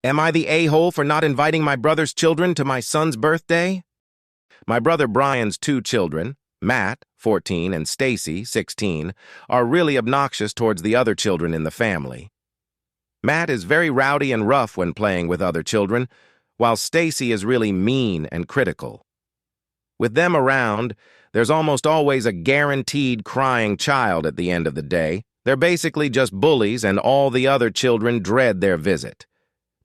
Am I the a-hole for not inviting my brother's children to my son's birthday? My brother Brian's two children, Matt, 14, and Stacy, 16, are really obnoxious towards the other children in the family. Matt is very rowdy and rough when playing with other children, while Stacy is really mean and critical. With them around, there's almost always a guaranteed crying child at the end of the day. They're basically just bullies, and all the other children dread their visit.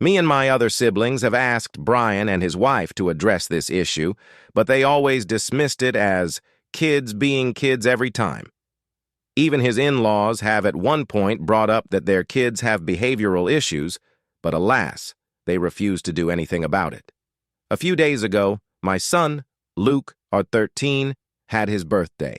Me and my other siblings have asked Brian and his wife to address this issue, but they always dismissed it as kids being kids every time. Even his in-laws have at one point brought up that their kids have behavioral issues, but alas, they refuse to do anything about it. A few days ago, my son, Luke, our 13, had his birthday.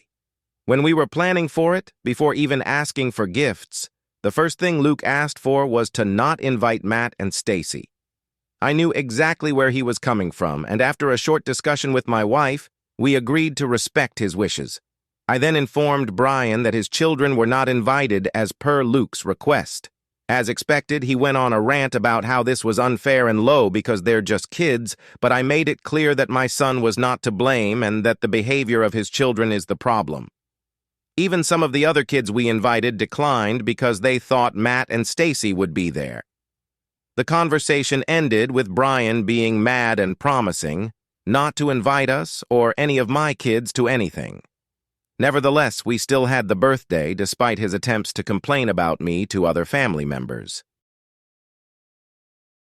When we were planning for it, before even asking for gifts, the first thing Luke asked for was to not invite Matt and Stacy. I knew exactly where he was coming from, and after a short discussion with my wife, we agreed to respect his wishes. I then informed Brian that his children were not invited as per Luke's request. As expected, he went on a rant about how this was unfair and low because they're just kids, but I made it clear that my son was not to blame and that the behavior of his children is the problem. Even some of the other kids we invited declined because they thought Matt and Stacy would be there. The conversation ended with Brian being mad and promising not to invite us or any of my kids to anything. Nevertheless, we still had the birthday despite his attempts to complain about me to other family members.